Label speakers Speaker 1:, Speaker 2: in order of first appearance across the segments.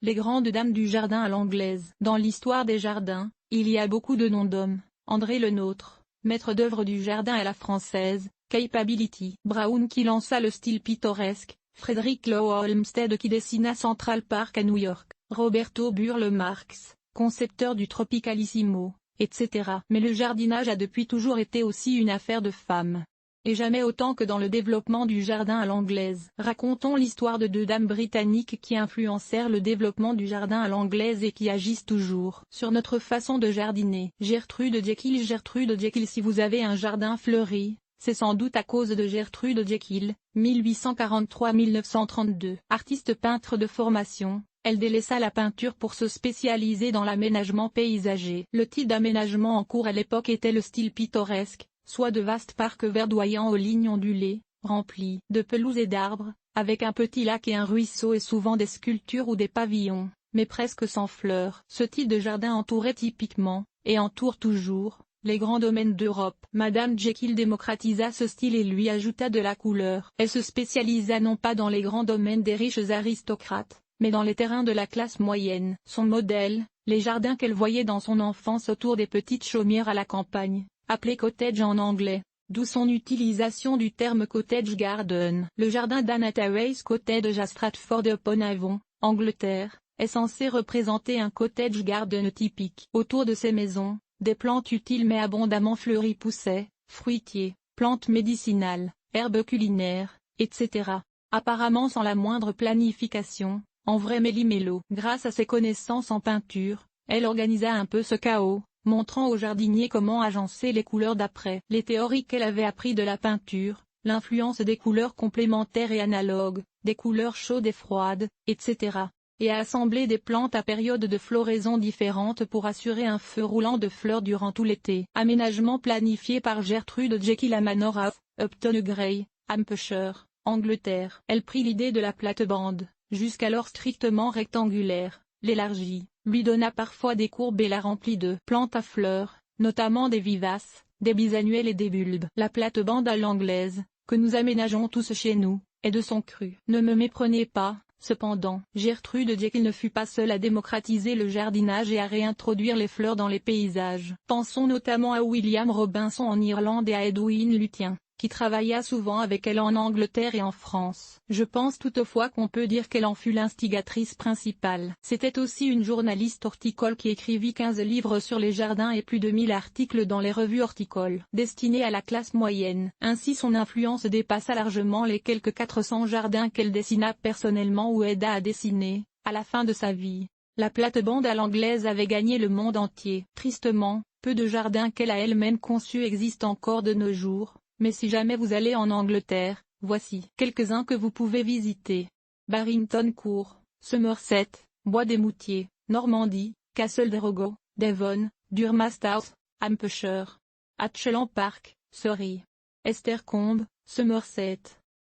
Speaker 1: les grandes dames du jardin à l'anglaise. Dans l'histoire des jardins, il y a beaucoup de noms d'hommes: André Le Nôtre, maître d'œuvre du jardin à la française; Capability Brown qui lança le style pittoresque; Frederick Law Olmsted qui dessina Central Park à New York; Roberto Burle Marx, concepteur du Tropicalissimo, etc. Mais le jardinage a depuis toujours été aussi une affaire de femmes. Et jamais autant que dans le développement du jardin à l'anglaise. Racontons l'histoire de deux dames britanniques qui influencèrent le développement du jardin à l'anglaise et qui agissent toujours sur notre façon de jardiner. Gertrude Jekyll. Gertrude Jekyll. Si vous avez un jardin fleuri, c'est sans doute à cause de Gertrude Jekyll, 1843-1932. Artiste peintre de formation, elle délaissa la peinture pour se spécialiser dans l'aménagement paysager. Le type d'aménagement en cours à l'époque était le style pittoresque, soit de vastes parcs verdoyants aux lignes ondulées, remplis de pelouses et d'arbres, avec un petit lac et un ruisseau et souvent des sculptures ou des pavillons, mais presque sans fleurs. Ce type de jardin entourait typiquement, et entoure toujours, les grands domaines d'Europe. Madame Jekyll démocratisa ce style et lui ajouta de la couleur. Elle se spécialisa non pas dans les grands domaines des riches aristocrates, mais dans les terrains de la classe moyenne. Son modèle, les jardins qu'elle voyait dans son enfance autour des petites chaumières à la campagne, appelé cottage en anglais, d'où son utilisation du terme cottage garden. Le jardin d'Anna Therese Cottage à Stratford-upon-Avon, Angleterre, est censé représenter un cottage garden typique. Autour de ces maisons, des plantes utiles mais abondamment fleuries poussaient, fruitiers, plantes médicinales, herbes culinaires, etc. Apparemment sans la moindre planification, en vrai méli-mélo. Grâce à ses connaissances en peinture, elle organisa un peu ce chaos, montrant aux jardiniers comment agencer les couleurs d'après les théories qu'elle avait appris de la peinture, l'influence des couleurs complémentaires et analogues, des couleurs chaudes et froides, etc. Et à assembler des plantes à périodes de floraison différentes pour assurer un feu roulant de fleurs durant tout l'été. Aménagement planifié par Gertrude Jekyll à Manor House, Upton Gray, Hampshire, Angleterre. Elle prit l'idée de la plate-bande, jusqu'alors strictement rectangulaire, l'élargit, lui donna parfois des courbes et la remplit de plantes à fleurs, notamment des vivaces, des bisannuelles et des bulbes. La plate-bande à l'anglaise, que nous aménageons tous chez nous, est de son cru. Ne me méprenez pas, cependant. Gertrude Jekyll ne fut pas seule à démocratiser le jardinage et à réintroduire les fleurs dans les paysages. Pensons notamment à William Robinson en Irlande et à Edwin Lutyens, qui travailla souvent avec elle en Angleterre et en France. Je pense toutefois qu'on peut dire qu'elle en fut l'instigatrice principale. C'était aussi une journaliste horticole qui écrivit 15 livres sur les jardins et plus de 1000 articles dans les revues horticoles destinées à la classe moyenne. Ainsi son influence dépassa largement les quelques 400 jardins qu'elle dessina personnellement ou aida à dessiner, à la fin de sa vie. La plate-bande à l'anglaise avait gagné le monde entier. Tristement, peu de jardins qu'elle a elle-même conçus existent encore de nos jours. Mais si jamais vous allez en Angleterre, voici quelques-uns que vous pouvez visiter. Barrington Court, Somerset, Bois des Moutiers, Normandie, Castle Rogo, Devon, Durmast House, Hampshire. Atchelan Park, Surrey. Estercombe, Somerset.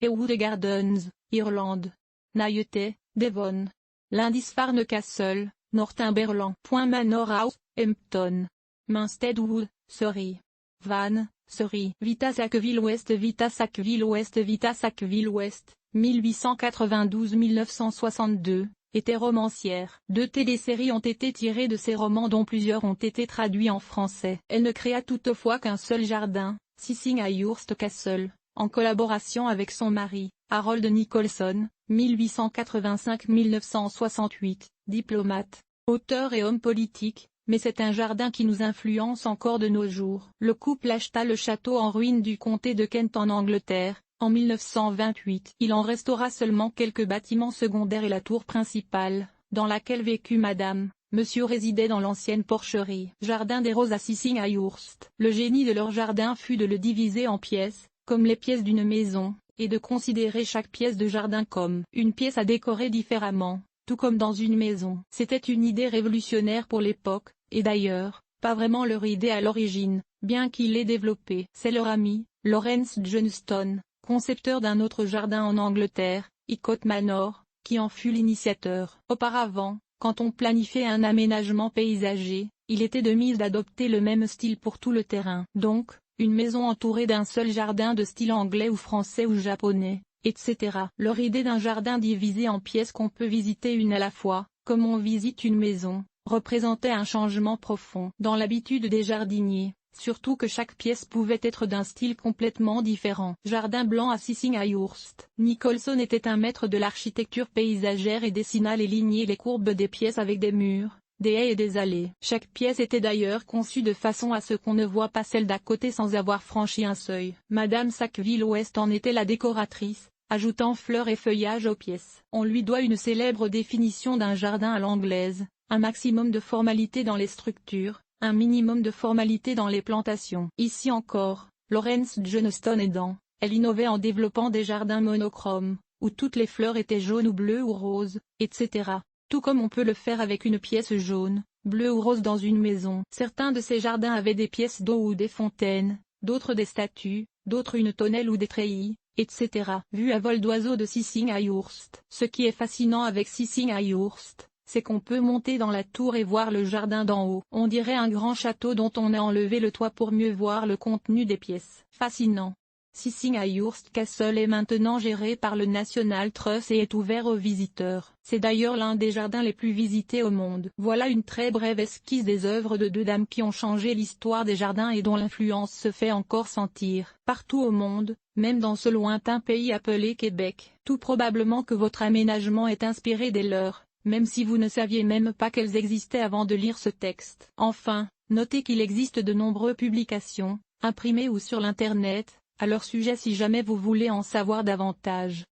Speaker 1: Ewood Gardens, Irlande. Nayete, Devon. Lindisfarne Castle, Northumberland. Point Manor House, Hampton. Minstead Wood, Surrey. Van, Surrey. Vita Sackville Ouest. Vita Sackville Ouest. Vita Sackville Ouest, 1892-1962, était romancière. 2 téléséries ont été tirées de ses romans dont plusieurs ont été traduits en français. Elle ne créa toutefois qu'un seul jardin, Sissing à Hurst Castle, en collaboration avec son mari, Harold Nicholson, 1885-1968, diplomate, auteur et homme politique. Mais c'est un jardin qui nous influence encore de nos jours. Le couple acheta le château en ruine du comté de Kent en Angleterre, en 1928. Il en restaura seulement quelques bâtiments secondaires et la tour principale, dans laquelle vécut Madame. Monsieur résidait dans l'ancienne porcherie. Jardin des Roses à Sissing à Hurst. Le génie de leur jardin fut de le diviser en pièces, comme les pièces d'une maison, et de considérer chaque pièce de jardin comme une pièce à décorer différemment, tout comme dans une maison. C'était une idée révolutionnaire pour l'époque. Et d'ailleurs, pas vraiment leur idée à l'origine, bien qu'il l'ait développée. C'est leur ami, Lawrence Johnston, concepteur d'un autre jardin en Angleterre, Hicote Manor, qui en fut l'initiateur. Auparavant, quand on planifiait un aménagement paysager, il était de mise d'adopter le même style pour tout le terrain. Donc, une maison entourée d'un seul jardin de style anglais ou français ou japonais, etc. Leur idée d'un jardin divisé en pièces qu'on peut visiter une à la fois, comme on visite une maison, représentait un changement profond dans l'habitude des jardiniers, surtout que chaque pièce pouvait être d'un style complètement différent. Jardin blanc à Sissinghurst. Nicholson était un maître de l'architecture paysagère et dessina les lignes et les courbes des pièces avec des murs, des haies et des allées. Chaque pièce était d'ailleurs conçue de façon à ce qu'on ne voit pas celle d'à côté sans avoir franchi un seuil. Madame Sackville-West en était la décoratrice, ajoutant fleurs et feuillages aux pièces. On lui doit une célèbre définition d'un jardin à l'anglaise, un maximum de formalité dans les structures, un minimum de formalité dans les plantations. Ici encore, Lawrence Johnston aidant, elle innovait en développant des jardins monochromes, où toutes les fleurs étaient jaunes ou bleues ou roses, etc. Tout comme on peut le faire avec une pièce jaune, bleue ou rose dans une maison. Certains de ces jardins avaient des pièces d'eau ou des fontaines, d'autres des statues, d'autres une tonnelle ou des treillis, etc. Vue à vol d'oiseau de Sissinghurst. Ce qui est fascinant avec Sissinghurst, c'est qu'on peut monter dans la tour et voir le jardin d'en haut. On dirait un grand château dont on a enlevé le toit pour mieux voir le contenu des pièces. Fascinant. Sissinghurst Castle est maintenant géré par le National Trust et est ouvert aux visiteurs. C'est d'ailleurs l'un des jardins les plus visités au monde. Voilà une très brève esquisse des œuvres de deux dames qui ont changé l'histoire des jardins et dont l'influence se fait encore sentir partout au monde, même dans ce lointain pays appelé Québec. Tout probablement que votre aménagement est inspiré des leurs, même si vous ne saviez même pas qu'elles existaient avant de lire ce texte. Enfin, notez qu'il existe de nombreuses publications, imprimées ou sur l'Internet, à leur sujet si jamais vous voulez en savoir davantage.